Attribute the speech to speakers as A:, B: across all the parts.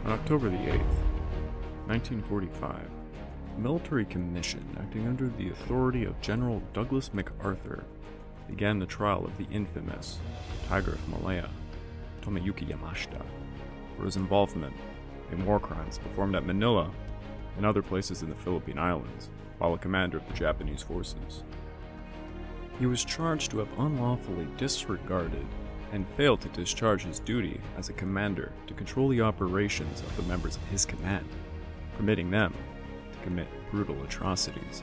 A: On October the 8th, 1945, a military commission acting under the authority of General Douglas MacArthur began the trial of the infamous Tiger of Malaya, Tomoyuki Yamashita, for his involvement in war crimes performed at Manila and other places in the Philippine Islands while a commander of the Japanese forces. He was charged to have unlawfully disregarded and failed to discharge his duty as a commander to control the operations of the members of his command, permitting them to commit brutal atrocities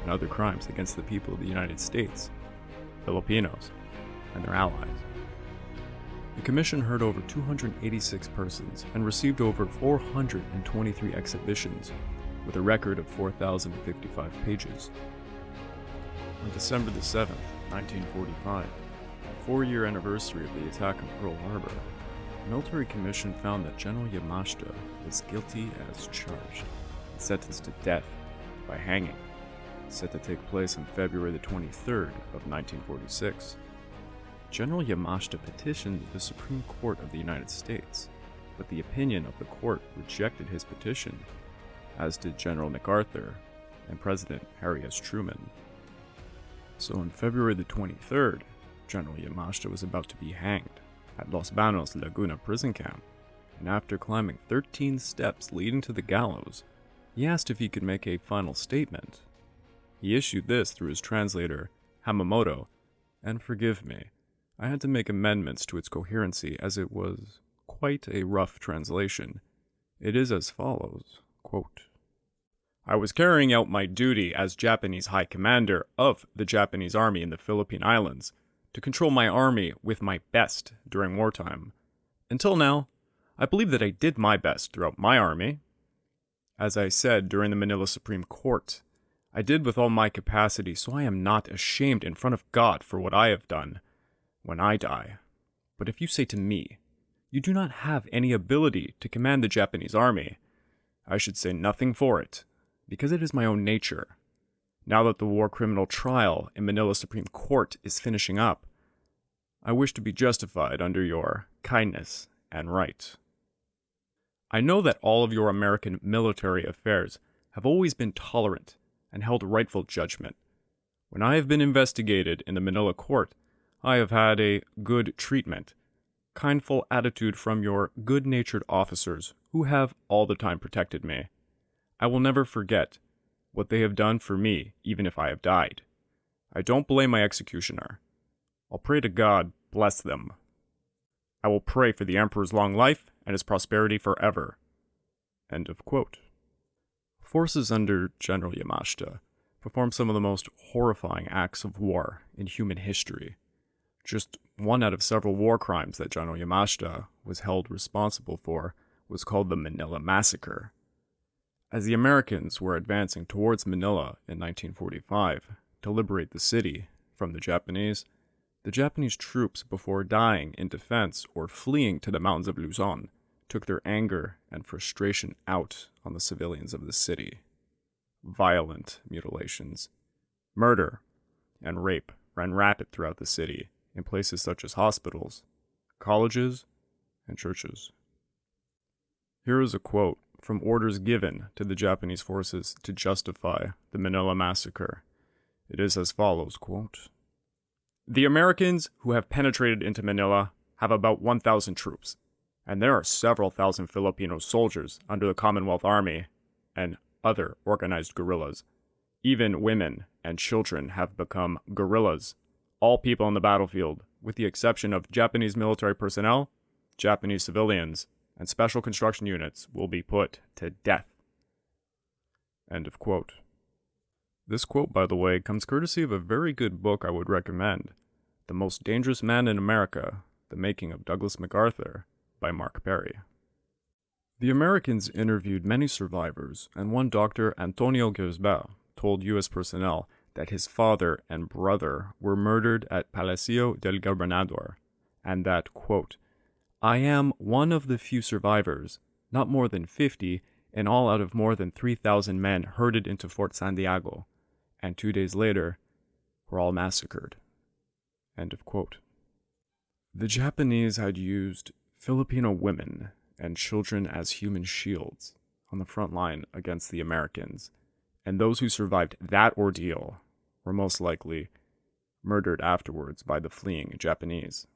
A: and other crimes against the people of the United States, Filipinos, and their allies. The commission heard over 286 persons and received over 423 exhibitions with a record of 4,055 pages. On December the 7th, 1945, the 4-year anniversary of the attack on Pearl Harbor, the military commission found that General Yamashita was guilty as charged and sentenced to death by hanging, set to take place on February the 23rd of 1946. General Yamashita petitioned the Supreme Court of the United States, but the opinion of the court rejected his petition, as did General MacArthur and President Harry S. Truman. So on February the 23rd, General Yamashita was about to be hanged at Los Banos Laguna prison camp, and after climbing 13 steps leading to the gallows, he asked if he could make a final statement. He issued this through his translator, Hamamoto, and forgive me, I had to make amendments to its coherency as it was quite a rough translation. It is as follows, quote, I was carrying out my duty as Japanese High Commander of the Japanese Army in the Philippine Islands to control my army with my best during wartime. Until now, I believe that I did my best throughout my army. As I said during the Manila Supreme Court, I did with all my capacity, so I am not ashamed in front of God for what I have done when I die. But if you say to me, you do not have any ability to command the Japanese army, I should say nothing for it, because it is my own nature. Now that the war criminal trial in Manila Supreme Court is finishing up, I wish to be justified under your kindness and right. I know that all of your American military affairs have always been tolerant and held rightful judgment. When I have been investigated in the Manila court, I have had a good treatment, kindful attitude from your good-natured officers who have all the time protected me. I will never forget what they have done for me, even if I have died. I don't blame my executioner. I'll pray to God, bless them. I will pray for the Emperor's long life and his prosperity forever. End of quote. Forces under General Yamashita performed some of the most horrifying acts of war in human history. Just one out of several war crimes that General Yamashita was held responsible for was called the Manila Massacre. As the Americans were advancing towards Manila in 1945 to liberate the city from the Japanese troops, before dying in defense or fleeing to the mountains of Luzon, took their anger and frustration out on the civilians of the city. Violent mutilations, murder, and rape ran rapid throughout the city in places such as hospitals, colleges, and churches. Here is a quote from orders given to the Japanese forces to justify the Manila Massacre. It is as follows, quote, The Americans who have penetrated into Manila have about 1,000 troops, and there are several thousand Filipino soldiers under the Commonwealth Army and other organized guerrillas. Even women and children have become guerrillas. All people on the battlefield, with the exception of Japanese military personnel, Japanese civilians, and special construction units, will be put to death. End of quote. This quote, by the way, comes courtesy of a very good book I would recommend, The Most Dangerous Man in America, The Making of Douglas MacArthur, by Mark Perry. The Americans interviewed many survivors, and one Dr. Antonio Gersba told U.S. personnel that his father and brother were murdered at Palacio del Gobernador, and that, quote, I am one of the few survivors, not more than 50, in all out of more than 3,000 men herded into Fort Santiago, and 2 days later were all massacred. End of quote. The Japanese had used Filipino women and children as human shields on the front line against the Americans. And those who survived that ordeal were most likely murdered afterwards by the fleeing Japanese.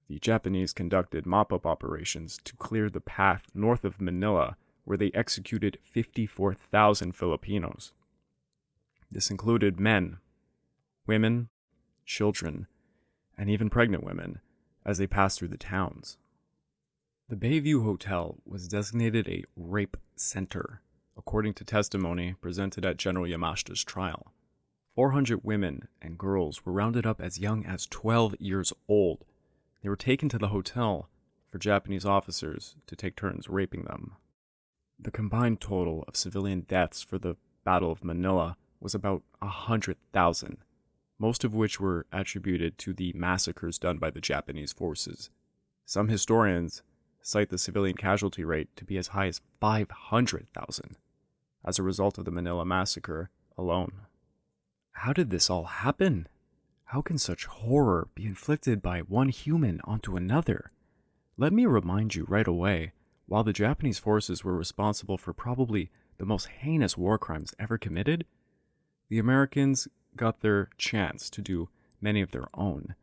A: The Japanese conducted mop-up operations to clear the path north of Manila, where they executed 54,000 Filipinos. This included men, women, children, and even pregnant women as they passed through the towns. The Bayview Hotel was designated a rape center, according to testimony presented at General Yamashita's trial. 400 women and girls were rounded up as young as 12 years old. They were taken to the hotel for Japanese officers to take turns raping them. The combined total of civilian deaths for the Battle of Manila was about 100,000, most of which were attributed to the massacres done by the Japanese forces. Some historians cite the civilian casualty rate to be as high as 500,000 as a result of the Manila massacre alone. How did this all happen? How can such horror be inflicted by one human onto another? Let me remind you right away, while the Japanese forces were responsible for probably the most heinous war crimes ever committed, the Americans got their chance to do many of their own.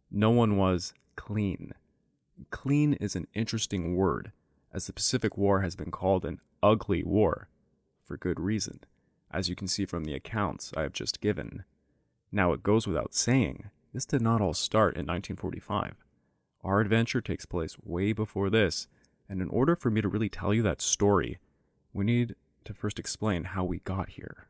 A: No one was clean. Clean is an interesting word, as the Pacific War has been called an ugly war, for good reason, as you can see from the accounts I have just given. Now, it goes without saying, this did not all start in 1945. Our adventure takes place way before this, and in order for me to really tell you that story, we need to first explain how we got here.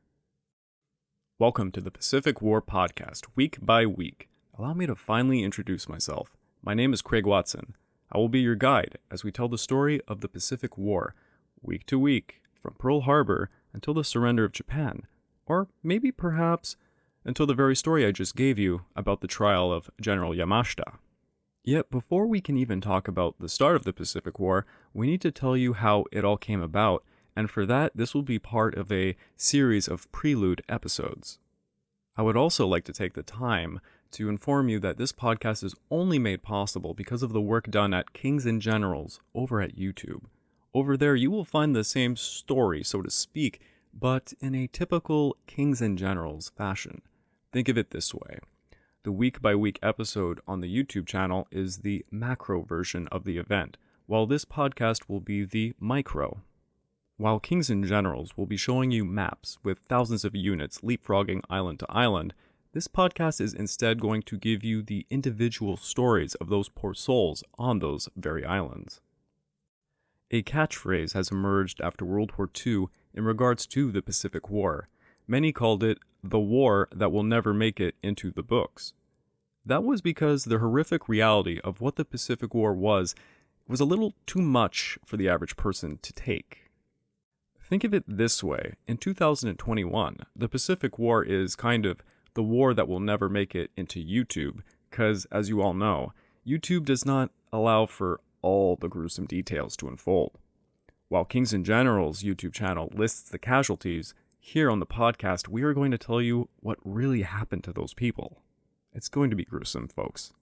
A: Welcome to the Pacific War Podcast, week by week. Allow me to finally introduce myself. My name is Craig Watson. I will be your guide as we tell the story of the Pacific War, week to week, from Pearl Harbor until the surrender of Japan, or maybe perhaps until the very story I just gave you about the trial of General Yamashita. Yet before we can even talk about the start of the Pacific War, we need to tell you how it all came about, and for that, this will be part of a series of prelude episodes. I would also like to take the time to inform you that this podcast is only made possible because of the work done at Kings and Generals over at YouTube. Over there, you will find the same story, so to speak, but in a typical Kings and Generals fashion. Think of it this way. The week-by-week episode on the YouTube channel is the macro version of the event, while this podcast will be the micro. While Kings and Generals will be showing you maps with thousands of units leapfrogging island to island, this podcast is instead going to give you the individual stories of those poor souls on those very islands. A catchphrase has emerged after World War II in regards to the Pacific War. Many called it the war that will never make it into the books. That was because the horrific reality of what the Pacific War was a little too much for the average person to take. Think of it this way. In 2021, the Pacific War is kind of the war that will never make it into YouTube, because, as you all know, YouTube does not allow for all the gruesome details to unfold. While Kings and Generals' YouTube channel lists the casualties, here on the podcast, we are going to tell you what really happened to those people. It's going to be gruesome, folks.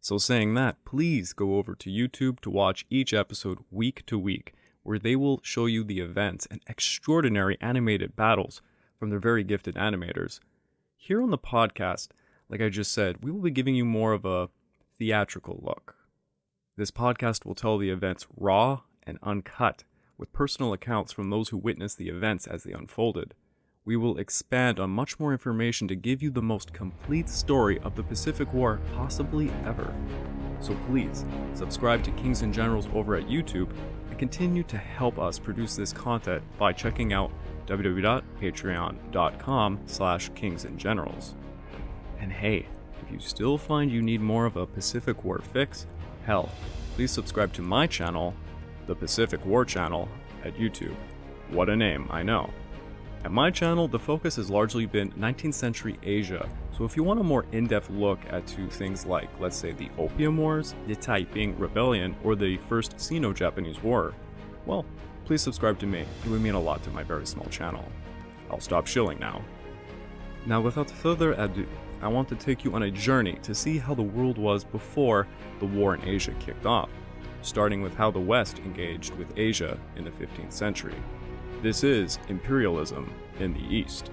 A: So saying that, please go over to YouTube to watch each episode week to week, where they will show you the events and extraordinary animated battles from their very gifted animators. Here on the podcast, like I just said, we will be giving you more of a theatrical look. This podcast will tell the events raw and uncut, with personal accounts from those who witnessed the events as they unfolded. We will expand on much more information to give you the most complete story of the Pacific War possibly ever. So please, subscribe to Kings and Generals over at YouTube and continue to help us produce this content by checking out www.patreon.com/kingsandgenerals. And hey, if you still find you need more of a Pacific War fix, hell, please subscribe to my channel, the Pacific War Channel, at YouTube. What a name, I know. At my channel, the focus has largely been 19th century Asia, so if you want a more in-depth look at things like, let's say, the Opium Wars, the Taiping Rebellion, or the First Sino-Japanese War, well, please subscribe to me. It would mean a lot to my very small channel. I'll stop shilling now. Now, without further ado, I want to take you on a journey to see how the world was before the war in Asia kicked off. starting with how the West engaged with Asia in the 15th century. This is imperialism in the East.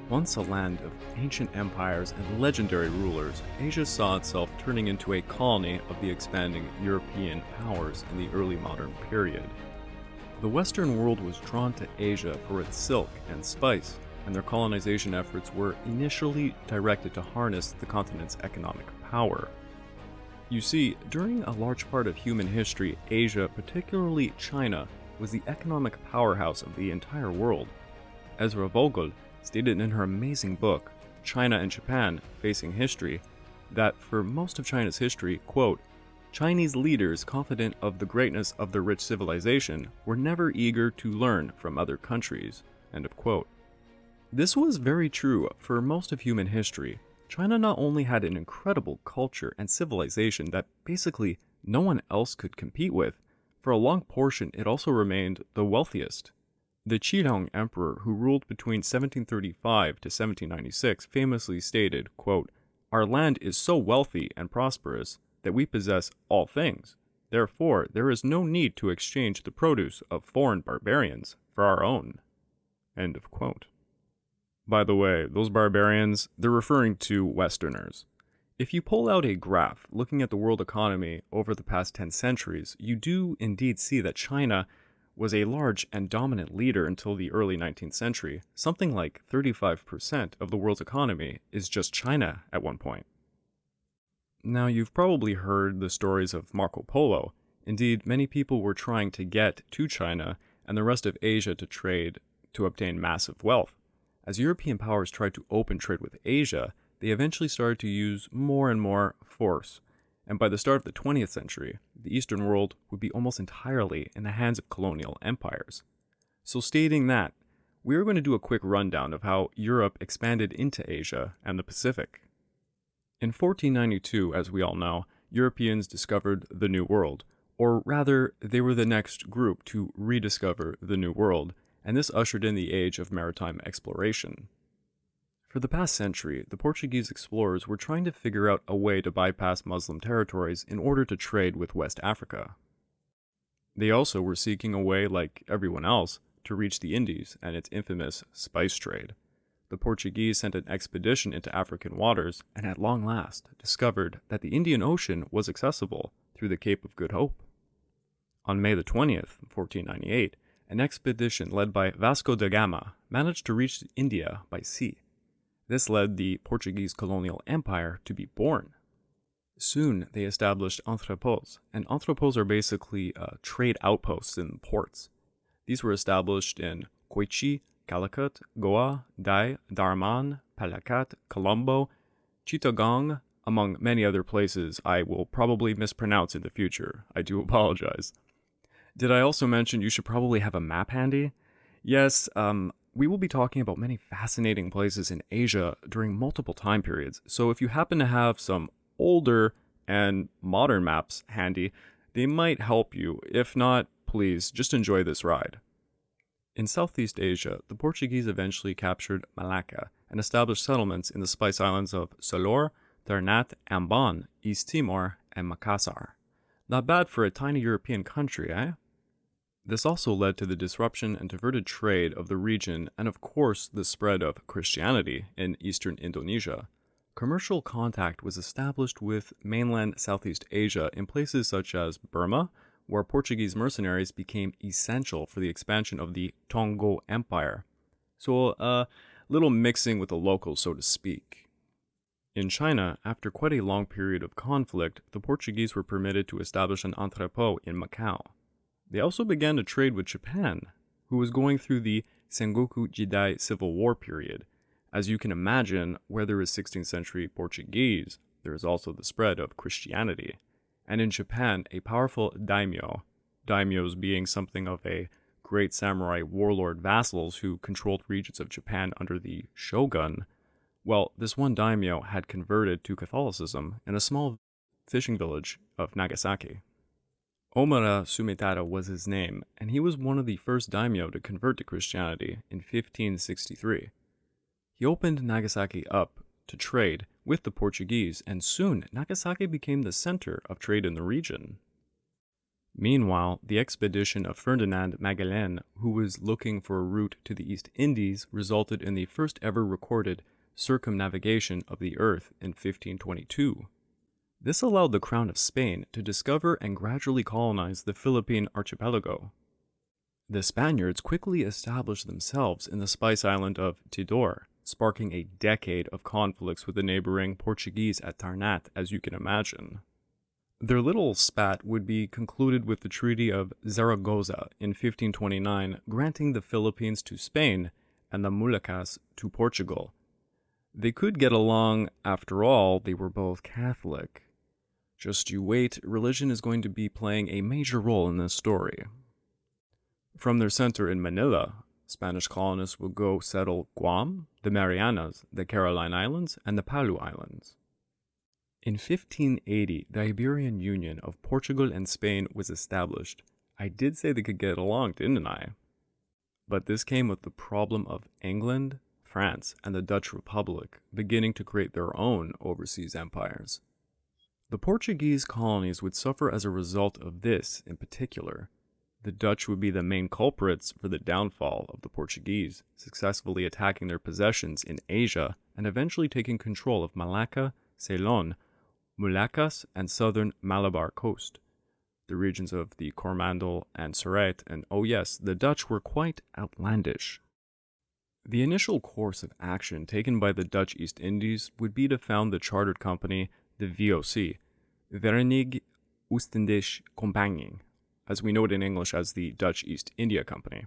A: Once a land of ancient empires and legendary rulers, Asia saw itself turning into a colony of the expanding European powers in the early modern period. The Western world was drawn to Asia for its silk and spice, and their colonization efforts were initially directed to harness the continent's economic power. You see, during a large part of human history, Asia, particularly China, was the economic powerhouse of the entire world. Ezra Vogel stated in her amazing book, China and Japan Facing History, that for most of China's history, quote, Chinese leaders confident of the greatness of their rich civilization were never eager to learn from other countries, end of quote. This was very true for most of human history. China not only had an incredible culture and civilization that basically no one else could compete with, for a long portion it also remained the wealthiest. The Qilong emperor, who ruled between 1735 to 1796, famously stated, quote, Our land is so wealthy and prosperous that we possess all things. Therefore, there is no need to exchange the produce of foreign barbarians for our own. End of quote. By the way, those barbarians, they're referring to Westerners. If you pull out a graph looking at the world economy over the past 10 centuries, you do indeed see that China was a large and dominant leader until the early 19th century. Something like 35% of the world's economy is just China at one point. Now, you've probably heard the stories of Marco Polo. Indeed, many people were trying to get to China and the rest of Asia to trade to obtain massive wealth. As European powers tried to open trade with Asia, they eventually started to use more and more force. And by the start of the 20th century, the Eastern world would be almost entirely in the hands of colonial empires. So stating that, we are going to do a quick rundown of how Europe expanded into Asia and the Pacific. In 1492, as we all know, Europeans discovered the New World, or rather, they were the next group to rediscover the New World, and this ushered in the age of maritime exploration. For the past century, the Portuguese explorers were trying to figure out a way to bypass Muslim territories in order to trade with West Africa. They also were seeking a way, like everyone else, to reach the Indies and its infamous spice trade. The Portuguese sent an expedition into African waters and at long last discovered that the Indian Ocean was accessible through the Cape of Good Hope. On May the 20th, 1498, an expedition led by Vasco da Gama managed to reach India by sea. This led the Portuguese colonial empire to be born. Soon they established entrepôts, and entrepôts are basically trade outposts in ports. These were established in Koichi, Calicut, Goa, Dai, Dharman, Palakat, Colombo, Chittagong, among many other places I will probably mispronounce in the future. I do apologize. Did I also mention you should probably have a map handy? Yes, we will be talking about many fascinating places in Asia during multiple time periods, so if you happen to have some older and modern maps handy, they might help you. If not, please just enjoy this ride. In Southeast Asia, the Portuguese eventually captured Malacca and established settlements in the spice islands of Solor, Ternate, Ambon, East Timor, and Makassar. Not bad for a tiny European country, eh? This also led to the disruption and diverted trade of the region and of course the spread of Christianity in eastern Indonesia. Commercial contact was established with mainland Southeast Asia in places such as Burma, where Portuguese mercenaries became essential for the expansion of the Tongo Empire. So a little mixing with the locals, so to speak. In China, after quite a long period of conflict, the Portuguese were permitted to establish an entrepôt in Macau. They also began to trade with Japan, who was going through the Sengoku Jidai Civil War period. As you can imagine, where there is 16th century Portuguese, there is also the spread of Christianity. And in Japan, a powerful daimyo, daimyos being something of a great samurai warlord vassals who controlled regions of Japan under the shogun, well, this one daimyo had converted to Catholicism in a small fishing village of Nagasaki. Omura Sumitara was his name, and he was one of the first daimyo to convert to Christianity in 1563. He opened Nagasaki up to trade with the Portuguese, and soon Nagasaki became the center of trade in the region. Meanwhile, the expedition of Ferdinand Magellan, who was looking for a route to the East Indies, resulted in the first ever recorded circumnavigation of the Earth in 1522. This allowed the Crown of Spain to discover and gradually colonize the Philippine archipelago. The Spaniards quickly established themselves in the spice island of Tidor, sparking a decade of conflicts with the neighboring Portuguese at Tarnat, as you can imagine. Their little spat would be concluded with the Treaty of Zaragoza in 1529, granting the Philippines to Spain and the Moluccas to Portugal. They could get along, after all, they were both Catholic. Just you wait, religion is going to be playing a major role in this story. From their center in Manila, Spanish colonists would go settle Guam, the Marianas, the Caroline Islands, and the Palau Islands. In 1580, the Iberian Union of Portugal and Spain was established. I did say they could get along, didn't I? But this came with the problem of England, France, and the Dutch Republic beginning to create their own overseas empires. The Portuguese colonies would suffer as a result of this in particular. The Dutch would be the main culprits for the downfall of the Portuguese, successfully attacking their possessions in Asia and eventually taking control of Malacca, Ceylon, Moluccas, and southern Malabar coast, the regions of the Coromandel and Surrey, and oh yes, the Dutch were quite outlandish. The initial course of action taken by the Dutch East Indies would be to found the chartered company, the VOC, Verenigde Oostindische Compagnie, as we know it in English as the Dutch East India Company.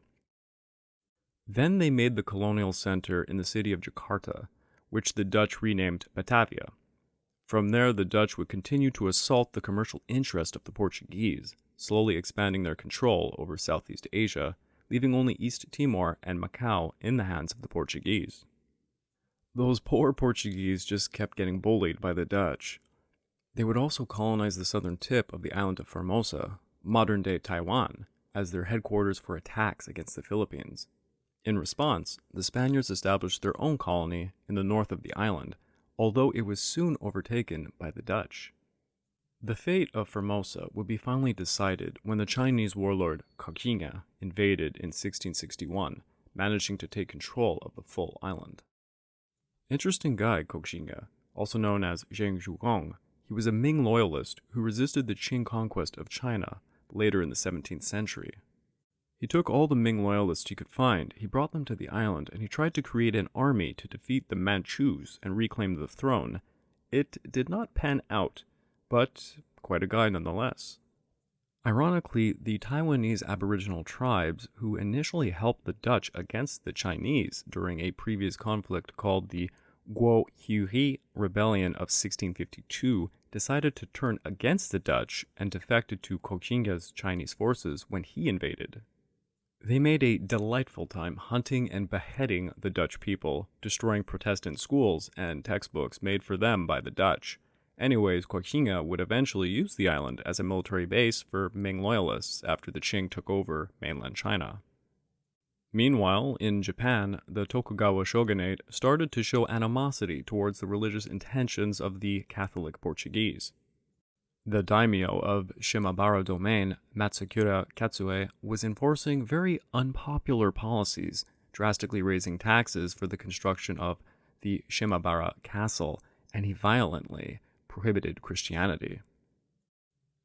A: Then they made the colonial center in the city of Jakarta, which the Dutch renamed Batavia. From there, the Dutch would continue to assault the commercial interest of the Portuguese, slowly expanding their control over Southeast Asia, leaving only East Timor and Macau in the hands of the Portuguese. Those poor Portuguese just kept getting bullied by the Dutch. They would also colonize the southern tip of the island of Formosa, modern-day Taiwan, as their headquarters for attacks against the Philippines. In response, the Spaniards established their own colony in the north of the island, although it was soon overtaken by the Dutch. The fate of Formosa would be finally decided when the Chinese warlord Koxinga invaded in 1661, managing to take control of the full island. Interesting guy, Koxinga, also known as Zheng Zhugong. He was a Ming loyalist who resisted the Qing conquest of China later in the 17th century. He took all the Ming loyalists he could find, he brought them to the island, and he tried to create an army to defeat the Manchus and reclaim the throne. It did not pan out, but quite a guy nonetheless. Ironically, the Taiwanese Aboriginal tribes, who initially helped the Dutch against the Chinese during a previous conflict called the Guo Huiri Rebellion of 1652, decided to turn against the Dutch and defected to Koxinga's Chinese forces when he invaded. They made a delightful time hunting and beheading the Dutch people, destroying Protestant schools and textbooks made for them by the Dutch. Anyways, Koxinga would eventually use the island as a military base for Ming loyalists after the Qing took over mainland China. Meanwhile, in Japan, the Tokugawa Shogunate started to show animosity towards the religious intentions of the Catholic Portuguese. The daimyo of Shimabara domain, Matsukura Katsue, was enforcing very unpopular policies, drastically raising taxes for the construction of the Shimabara Castle, and he violently prohibited Christianity.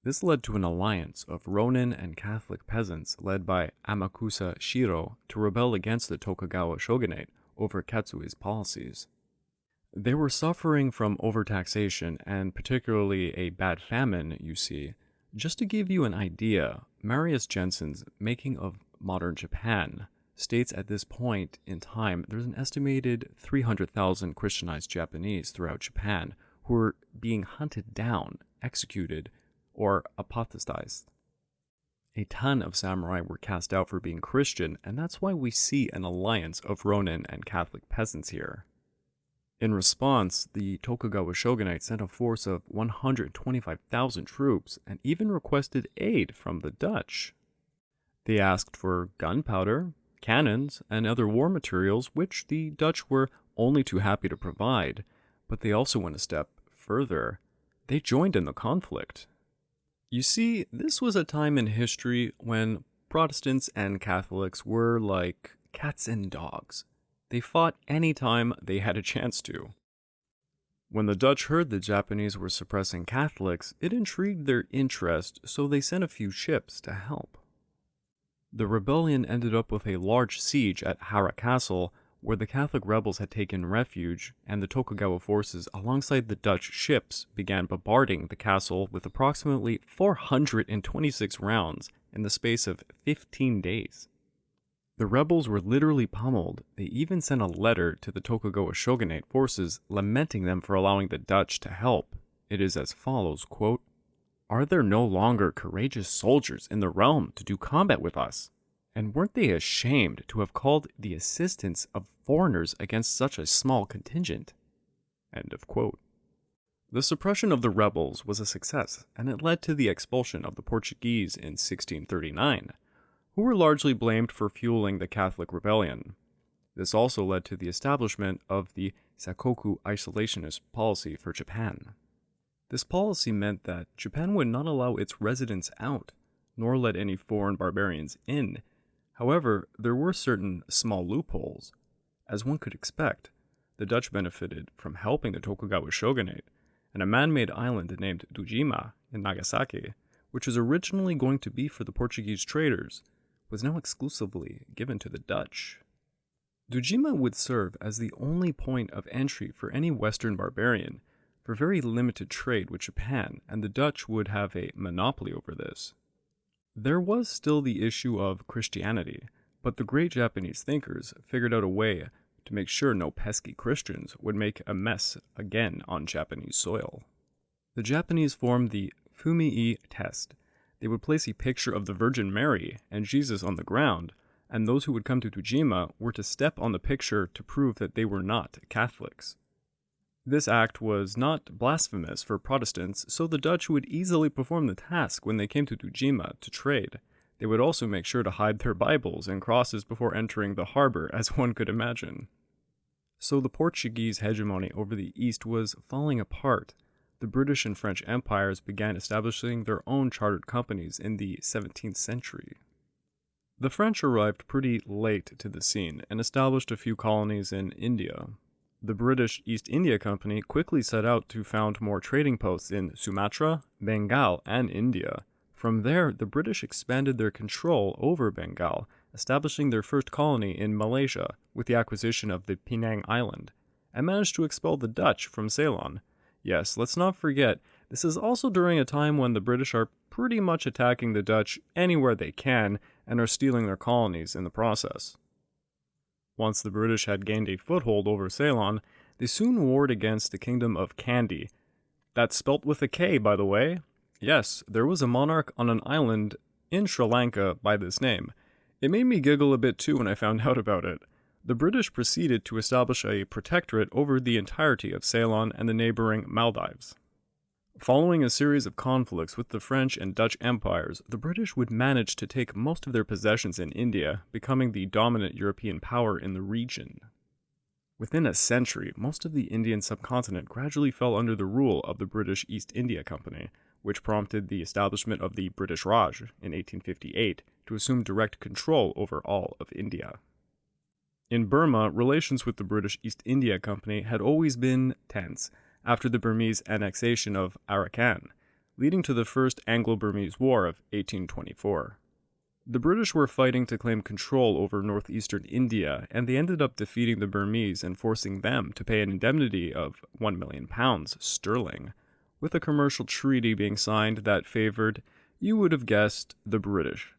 A: This led to an alliance of Ronin and Catholic peasants led by Amakusa Shiro to rebel against the Tokugawa Shogunate over Katsue's policies. They were suffering from overtaxation and particularly a bad famine, you see. Just to give you an idea, Marius Jensen's Making of Modern Japan states at this point in time there's an estimated 300,000 Christianized Japanese throughout Japan who were being hunted down, executed, or apostatized. A ton of samurai were cast out for being Christian, and that's why we see an alliance of Ronin and Catholic peasants here. In response, the Tokugawa Shogunate sent a force of 125,000 troops and even requested aid from the Dutch. They asked for gunpowder, cannons, and other war materials, which the Dutch were only too happy to provide, but they also went a step further. They joined in the conflict. You see, this was a time in history when Protestants and Catholics were like cats and dogs. They fought any time they had a chance to. When the Dutch heard the Japanese were suppressing Catholics, it intrigued their interest, so they sent a few ships to help. The rebellion ended up with a large siege at Hara Castle, where the Catholic rebels had taken refuge, and the Tokugawa forces alongside the Dutch ships began bombarding the castle with approximately 426 rounds in the space of 15 days. The rebels were literally pummeled. They even sent a letter to the Tokugawa Shogunate forces lamenting them for allowing the Dutch to help. It is as follows, quote, "Are there no longer courageous soldiers in the realm to do combat with us? And weren't they ashamed to have called the assistance of foreigners against such a small contingent?" End of quote. The suppression of the rebels was a success, and it led to the expulsion of the Portuguese in 1639, who were largely blamed for fueling the Catholic rebellion. This also led to the establishment of the Sakoku isolationist policy for Japan. This policy meant that Japan would not allow its residents out, nor let any foreign barbarians in. However, there were certain small loopholes. As one could expect, the Dutch benefited from helping the Tokugawa Shogunate, and a man-made island named Dujima in Nagasaki, which was originally going to be for the Portuguese traders, was now exclusively given to the Dutch. Dujima would serve as the only point of entry for any Western barbarian for very limited trade with Japan, and the Dutch would have a monopoly over this. There was still the issue of Christianity, but the great Japanese thinkers figured out a way to make sure no pesky Christians would make a mess again on Japanese soil. The Japanese formed the Fumii test. They would place a picture of the Virgin Mary and Jesus on the ground, and those who would come to Dujima were to step on the picture to prove that they were not Catholics. This act was not blasphemous for Protestants, so the Dutch would easily perform the task when they came to Dujima to trade. They would also make sure to hide their Bibles and crosses before entering the harbor, as one could imagine. So the Portuguese hegemony over the East was falling apart. The British and French empires began establishing their own chartered companies in the 17th century. The French arrived pretty late to the scene and established a few colonies in India. The British East India Company quickly set out to found more trading posts in Sumatra, Bengal, and India. From there, the British expanded their control over Bengal, establishing their first colony in Malaysia with the acquisition of the Penang Island, and managed to expel the Dutch from Ceylon. Yes, let's not forget, this is also during a time when the British are pretty much attacking the Dutch anywhere they can and are stealing their colonies in the process. Once the British had gained a foothold over Ceylon, they soon warred against the Kingdom of Kandy. That's spelt with a K, by the way. Yes, there was a monarch on an island in Sri Lanka by this name. It made me giggle a bit too when I found out about it. The British proceeded to establish a protectorate over the entirety of Ceylon and the neighboring Maldives. Following a series of conflicts with the French and Dutch empires, the British would manage to take most of their possessions in India, becoming the dominant European power in the region. Within a century, most of the Indian subcontinent gradually fell under the rule of the British East India Company, which prompted the establishment of the British Raj in 1858 to assume direct control over all of India. In Burma, relations with the British East India Company had always been tense after the Burmese annexation of Arakan, leading to the First Anglo-Burmese War of 1824. The British were fighting to claim control over northeastern India, and they ended up defeating the Burmese and forcing them to pay an indemnity of £1 million sterling, with a commercial treaty being signed that favored, you would have guessed, the British.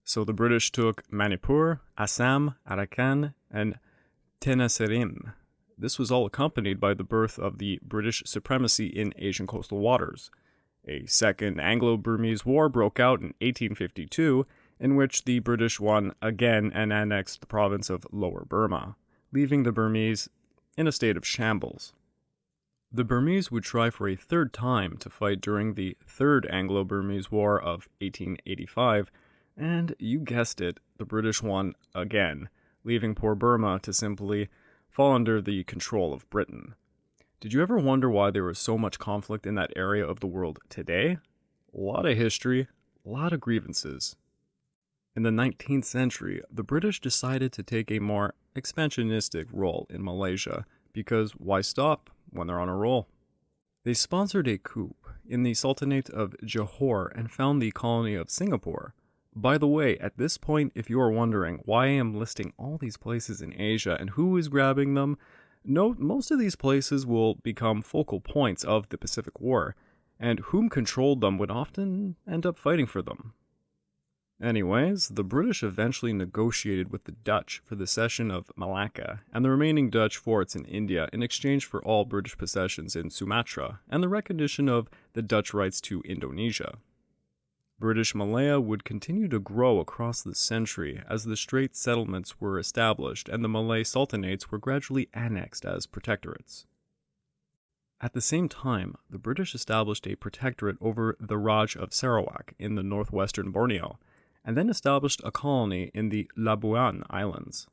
A: So the British took Manipur, Assam, Arakan, and Tenasserim. This was all accompanied by the birth of the British supremacy in Asian coastal waters. A second Anglo-Burmese War broke out in 1852, in which the British won again and annexed the province of Lower Burma, leaving the Burmese in a state of shambles. The Burmese would try for a third time to fight during the Third Anglo-Burmese War of 1885, and you guessed it, the British won again, leaving poor Burma to simply fall under the control of Britain. Did you ever wonder why there was so much conflict in that area of the world today? A lot of history, a lot of grievances. In the 19th century, the British decided to take a more expansionistic role in Malaysia, because why stop when they're on a roll? They sponsored a coup in the Sultanate of Johor and found the colony of Singapore. By the way, at this point, if you are wondering why I am listing all these places in Asia and who is grabbing them, note most of these places will become focal points of the Pacific War, and whom controlled them would often end up fighting for them. Anyways, the British eventually negotiated with the Dutch for the cession of Malacca and the remaining Dutch forts in India in exchange for all British possessions in Sumatra and the recognition of the Dutch rights to Indonesia. British Malaya would continue to grow across the century as the Strait settlements were established and the Malay sultanates were gradually annexed as protectorates. At the same time, the British established a protectorate over the Raj of Sarawak in the northwestern Borneo, and then established a colony in the Labuan Islands.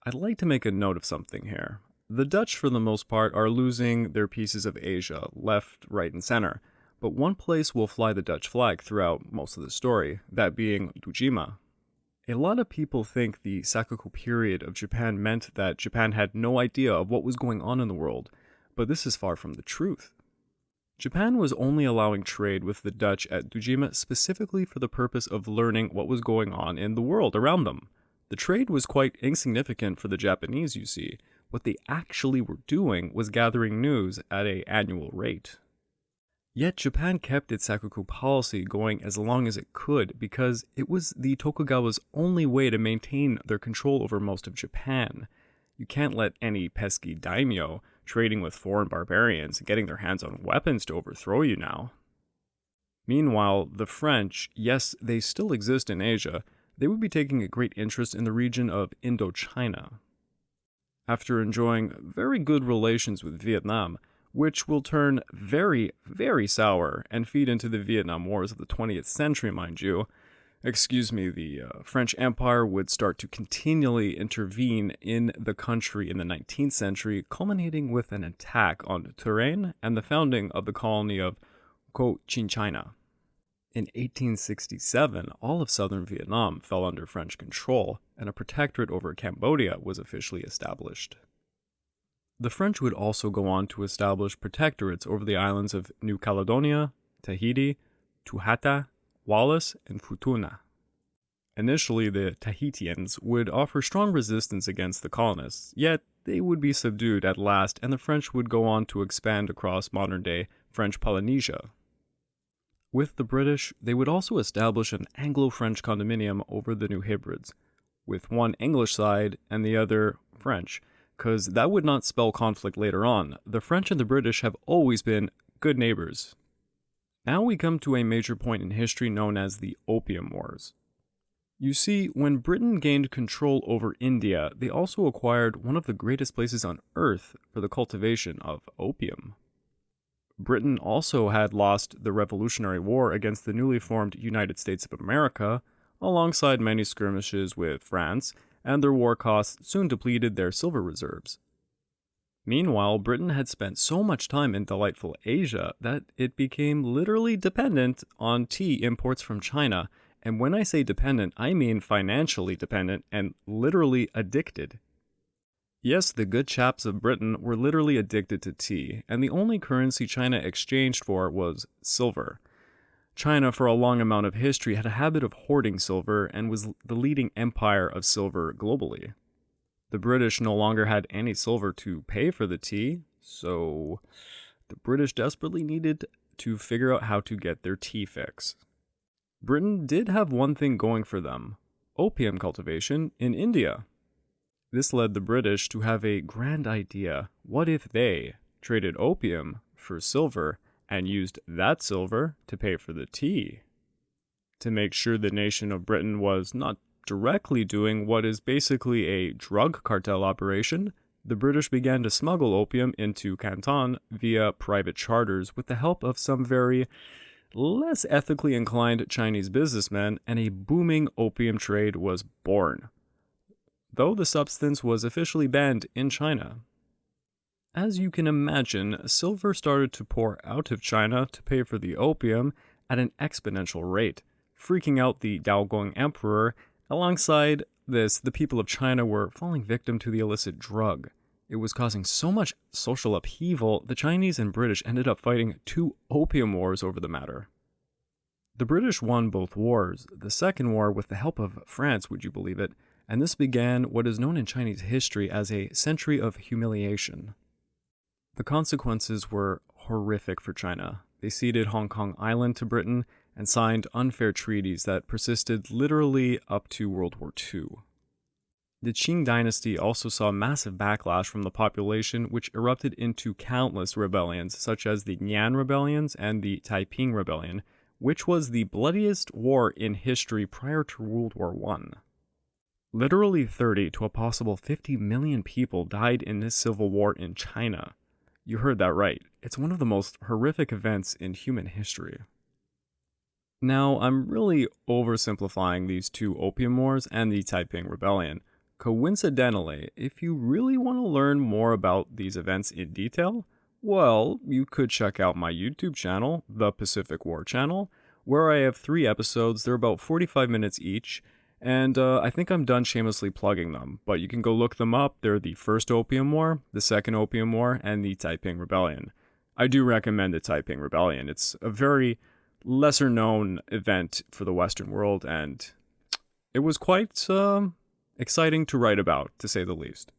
A: I'd like to make a note of something here. The Dutch, for the most part, are losing their pieces of Asia, left, right, and center, but one place will fly the Dutch flag throughout most of the story, that being Dojima. A lot of people think the Sakoku period of Japan meant that Japan had no idea of what was going on in the world, but this is far from the truth. Japan was only allowing trade with the Dutch at Dojima specifically for the purpose of learning what was going on in the world around them. The trade was quite insignificant for the Japanese, you see. What they actually were doing was gathering news at an annual rate. Yet Japan kept its Sakoku policy going as long as it could because it was the Tokugawa's only way to maintain their control over most of Japan. You can't let any pesky daimyo trading with foreign barbarians and getting their hands on weapons to overthrow you now. Meanwhile, the French, yes, they still exist in Asia, they would be taking a great interest in the region of Indochina. After enjoying very good relations with Vietnam, which will turn very, very sour and feed into the Vietnam Wars of the 20th century, mind you, the French Empire would start to continually intervene in the country in the 19th century, culminating with an attack on Touraine and the founding of the colony of Cochinchina. In 1867, all of southern Vietnam fell under French control, and a protectorate over Cambodia was officially established. The French would also go on to establish protectorates over the islands of New Caledonia, Tahiti, Tuhata, Wallis, and Futuna. Initially, the Tahitians would offer strong resistance against the colonists, yet they would be subdued at last, and the French would go on to expand across modern-day French Polynesia. With the British, they would also establish an Anglo-French condominium over the New Hebrides, with one English side and the other French, because that would not spell conflict later on. The French and the British have always been good neighbors. Now we come to a major point in history known as the Opium Wars. You see, when Britain gained control over India, they also acquired one of the greatest places on earth for the cultivation of opium. Britain also had lost the Revolutionary War against the newly formed United States of America, alongside many skirmishes with France, and their war costs soon depleted their silver reserves. Meanwhile, Britain had spent so much time in delightful Asia that it became literally dependent on tea imports from China, and when I say dependent, I mean financially dependent and literally addicted. Yes, the good chaps of Britain were literally addicted to tea, and the only currency China exchanged for was silver. China, for a long amount of history, had a habit of hoarding silver and was the leading empire of silver globally. The British no longer had any silver to pay for the tea, so the British desperately needed to figure out how to get their tea fix. Britain did have one thing going for them: opium cultivation in India. This led the British to have a grand idea. What if they traded opium for silver and used that silver to pay for the tea? To make sure the nation of Britain was not directly doing what is basically a drug cartel operation, the British began to smuggle opium into Canton via private charters with the help of some very less ethically inclined Chinese businessmen, and a booming opium trade was born, though the substance was officially banned in China. As you can imagine, silver started to pour out of China to pay for the opium, at an exponential rate, freaking out the Daogong Emperor. Alongside this, the people of China were falling victim to the illicit drug. It was causing so much social upheaval, the Chinese and British ended up fighting 2 opium wars over the matter. The British won both wars, the second war with the help of France, would you believe it, and this began what is known in Chinese history as a century of humiliation. The consequences were horrific for China. They ceded Hong Kong Island to Britain and signed unfair treaties that persisted literally up to World War II. The Qing dynasty also saw massive backlash from the population, which erupted into countless rebellions, such as the Nian rebellions and the Taiping rebellion, which was the bloodiest war in history prior to World War I. Literally 30 to a possible 50 million people died in this civil war in China. You heard that right. It's one of the most horrific events in human history. Now, I'm really oversimplifying these 2 opium wars and the Taiping rebellion. Coincidentally, if you really want to learn more about these events in detail, well, you could check out my YouTube channel, The Pacific War Channel, where I have 3 episodes. They're about 45 minutes each, and I think I'm done shamelessly plugging them, but you can go look them up. They're the First Opium War, the Second Opium War, and the Taiping Rebellion. I do recommend the Taiping Rebellion. It's a very lesser-known event for the Western world, and it was quite exciting to write about, to say the least.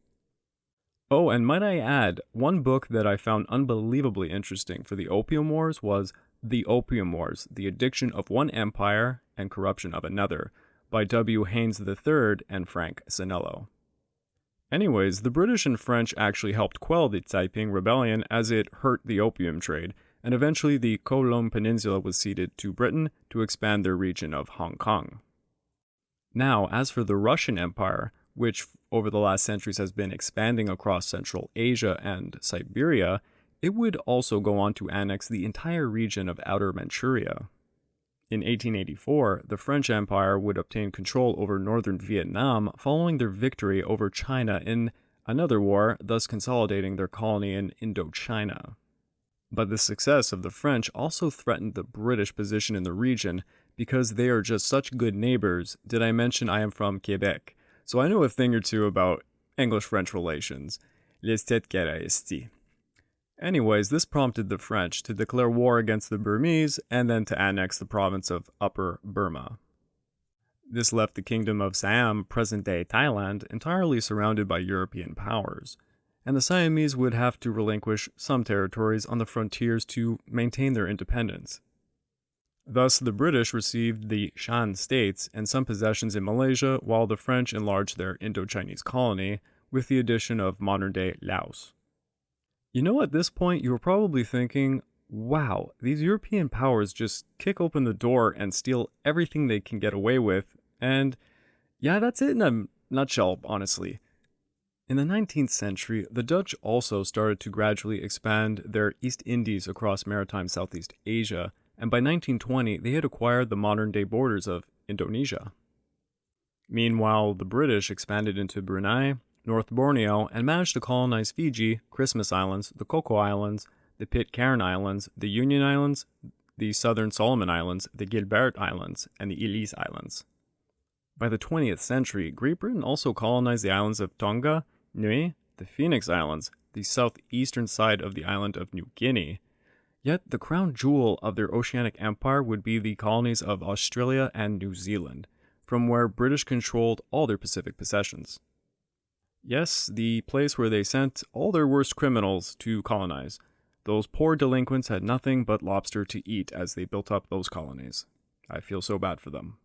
A: Oh, and might I add, one book that I found unbelievably interesting for the Opium Wars was The Opium Wars, The Addiction of One Empire and Corruption of Another, by W. Haynes III and Frank Sanello. Anyways, the British and French actually helped quell the Taiping Rebellion as it hurt the opium trade, and eventually the Kowloon Peninsula was ceded to Britain to expand their region of Hong Kong. Now, as for the Russian Empire, which over the last centuries has been expanding across Central Asia and Siberia, it would also go on to annex the entire region of Outer Manchuria. In 1884, the French Empire would obtain control over northern Vietnam following their victory over China in another war, thus consolidating their colony in Indochina. But the success of the French also threatened the British position in the region because they are just such good neighbors. Did I mention I am from Quebec? So I know a thing or two about English-French relations. Les têtes carrées. Anyways, this prompted the French to declare war against the Burmese and then to annex the province of Upper Burma. This left the kingdom of Siam, present-day Thailand, entirely surrounded by European powers, and the Siamese would have to relinquish some territories on the frontiers to maintain their independence. Thus, the British received the Shan states and some possessions in Malaysia, while the French enlarged their Indochinese colony with the addition of modern-day Laos. You know, at this point, you were probably thinking, wow, these European powers just kick open the door and steal everything they can get away with, and yeah, that's it in a nutshell, honestly. In the 19th century, the Dutch also started to gradually expand their East Indies across maritime Southeast Asia, and by 1920, they had acquired the modern-day borders of Indonesia. Meanwhile, the British expanded into Brunei, North Borneo, and managed to colonize Fiji, Christmas Islands, the Coco Islands, the Pitcairn Islands, the Union Islands, the Southern Solomon Islands, the Gilbert Islands, and the Ellice Islands. By the 20th century, Great Britain also colonized the islands of Tonga, Niue, the Phoenix Islands, the southeastern side of the island of New Guinea. Yet the crown jewel of their oceanic empire would be the colonies of Australia and New Zealand, from where British controlled all their Pacific possessions. Yes, the place where they sent all their worst criminals to colonize. Those poor delinquents had nothing but lobster to eat as they built up those colonies. I feel so bad for them.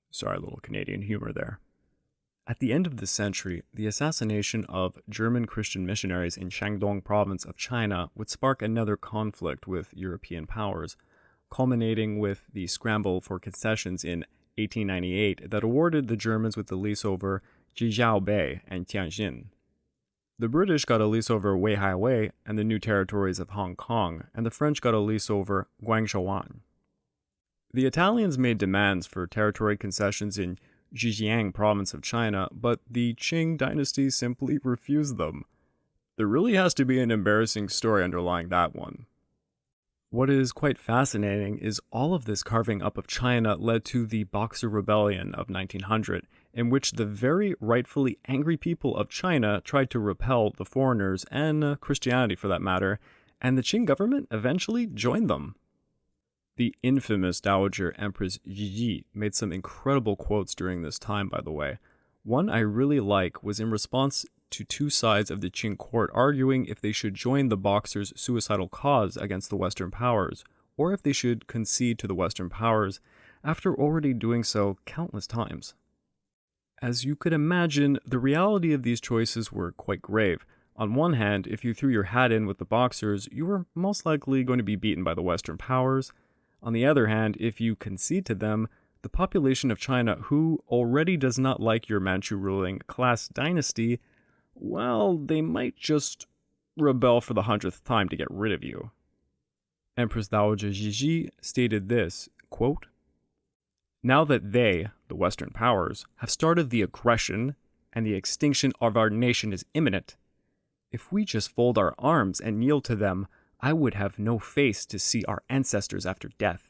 A: Sorry, a little Canadian humor there. At the end of the century, the assassination of German Christian missionaries in Shandong province of China would spark another conflict with European powers, culminating with the scramble for concessions in 1898 that awarded the Germans with the lease over Jijiao Bay and Tianjin. The British got a lease over Weihai Wei and the new territories of Hong Kong, and the French got a lease over Guangzhouan. The Italians made demands for territory concessions in Zhejiang province of China, but the Qing dynasty simply refused them. There really has to be an embarrassing story underlying that one. What is quite fascinating is all of this carving up of China led to the Boxer Rebellion of 1900, in which the very rightfully angry people of China tried to repel the foreigners and Christianity for that matter, and the Qing government eventually joined them. The infamous Dowager Empress Yi made some incredible quotes during this time, by the way. One I really like was in response to two sides of the Qing court arguing if they should join the Boxers' suicidal cause against the Western powers, or if they should concede to the Western powers, after already doing so countless times. As you could imagine, the reality of these choices were quite grave. On one hand, if you threw your hat in with the Boxers, you were most likely going to be beaten by the Western powers. On the other hand, if you concede to them, the population of China, who already does not like your Manchu ruling class dynasty, well, they might just rebel for the 100th time to get rid of you. Empress Dowager Ji stated this, quote, "Now that they, the Western powers, have started the aggression and the extinction of our nation is imminent, if we just fold our arms and yield to them, I would have no face to see our ancestors after death.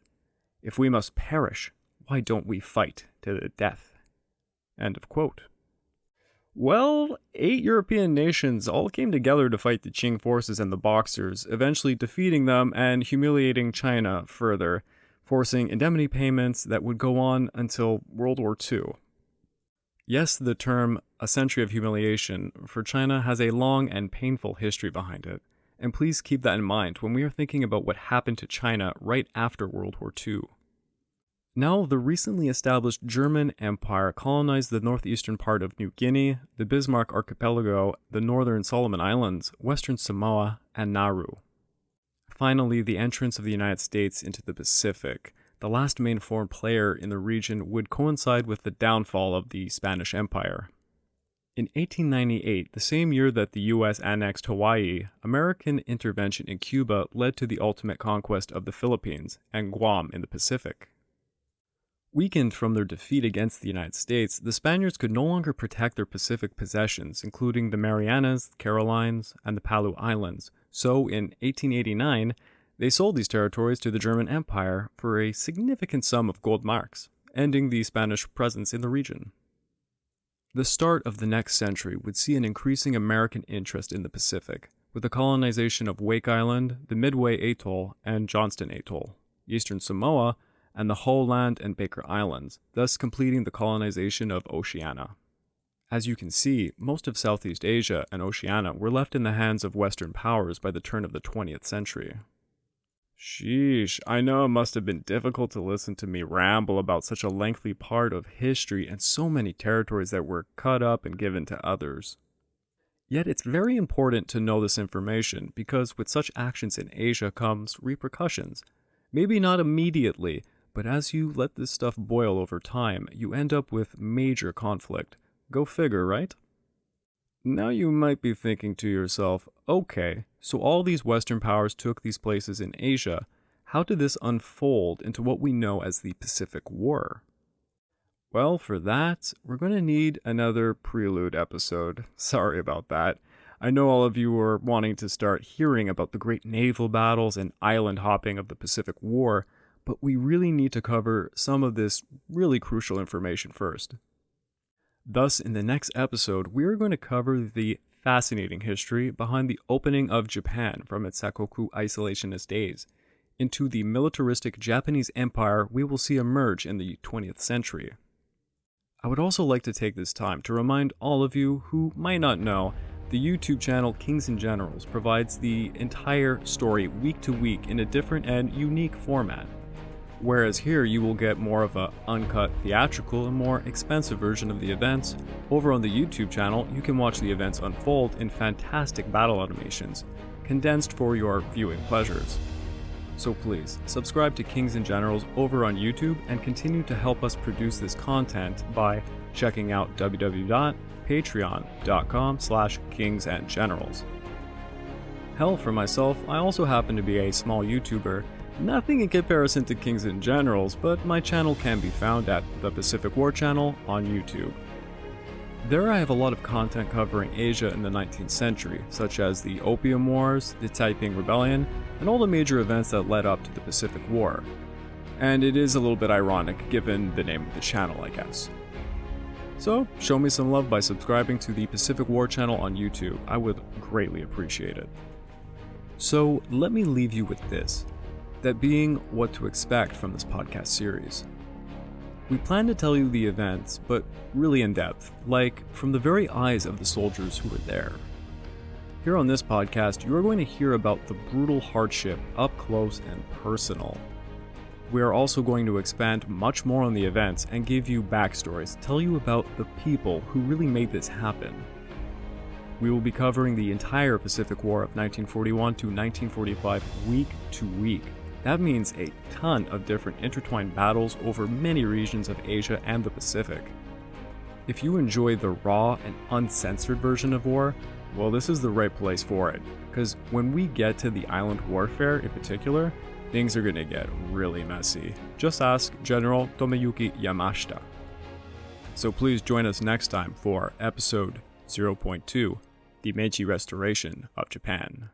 A: If we must perish, why don't we fight to the death?" End of quote. Well, 8 European nations all came together to fight the Qing forces and the Boxers, eventually defeating them and humiliating China further, forcing indemnity payments that would go on until World War II. Yes, the term "a century of humiliation" for China has a long and painful history behind it, and please keep that in mind when we are thinking about what happened to China right after World War II. Now, the recently established German Empire colonized the northeastern part of New Guinea, the Bismarck Archipelago, the northern Solomon Islands, western Samoa, and Nauru. Finally, the entrance of the United States into the Pacific, the last main foreign player in the region, would coincide with the downfall of the Spanish Empire. In 1898, the same year that the U.S. annexed Hawaii, American intervention in Cuba led to the ultimate conquest of the Philippines and Guam in the Pacific. Weakened from their defeat against the United States, the Spaniards could no longer protect their Pacific possessions, including the Marianas, Carolines, and the Palau Islands, so in 1889, they sold these territories to the German Empire for a significant sum of gold marks, ending the Spanish presence in the region. The start of the next century would see an increasing American interest in the Pacific, with the colonization of Wake Island, the Midway Atoll, and Johnston Atoll, eastern Samoa, and the Hull Land and Baker Islands, thus completing the colonization of Oceania. As you can see, most of Southeast Asia and Oceania were left in the hands of Western powers by the turn of the 20th century. Sheesh, I know it must have been difficult to listen to me ramble about such a lengthy part of history and so many territories that were cut up and given to others. Yet it's very important to know this information because with such actions in Asia comes repercussions. Maybe not immediately, but as you let this stuff boil over time, you end up with major conflict. Go figure, right? Now you might be thinking to yourself, okay, so all these Western powers took these places in Asia. How did this unfold into what we know as the Pacific War? Well, for that, we're going to need another prelude episode. Sorry about that. I know all of you are wanting to start hearing about the great naval battles and island hopping of the Pacific War, but we really need to cover some of this really crucial information first. Thus, in the next episode, we are going to cover the fascinating history behind the opening of Japan from its Sakoku isolationist days into the militaristic Japanese empire we will see emerge in the 20th century. I would also like to take this time to remind all of you who might not know, the YouTube channel Kings and Generals provides the entire story week to week in a different and unique format. Whereas here you will get more of a uncut, theatrical, and more expensive version of the events, over on the YouTube channel you can watch the events unfold in fantastic battle animations, condensed for your viewing pleasures. So please, subscribe to Kings and Generals over on YouTube and continue to help us produce this content by checking out www.patreon.com/kingsandgenerals. Hell, for myself, I also happen to be a small YouTuber. Nothing in comparison to Kings and Generals, but my channel can be found at the Pacific War Channel on YouTube. There I have a lot of content covering Asia in the 19th century, such as the Opium Wars, the Taiping Rebellion, and all the major events that led up to the Pacific War. And it is a little bit ironic given the name of the channel, I guess. So, show me some love by subscribing to the Pacific War channel on YouTube. I would greatly appreciate it. So, let me leave you with this, that being what to expect from this podcast series. We plan to tell you the events, but really in depth, like from the very eyes of the soldiers who were there. Here on this podcast, you are going to hear about the brutal hardship up close and personal. We are also going to expand much more on the events and give you backstories, tell you about the people who really made this happen. We will be covering the entire Pacific War of 1941 to 1945 week to week. That means a ton of different intertwined battles over many regions of Asia and the Pacific. If you enjoy the raw and uncensored version of war, well, this is the right place for it, because when we get to the island warfare in particular, things are gonna get really messy. Just ask General Tomoyuki Yamashita. So please join us next time for episode 0.2, the Meiji Restoration of Japan.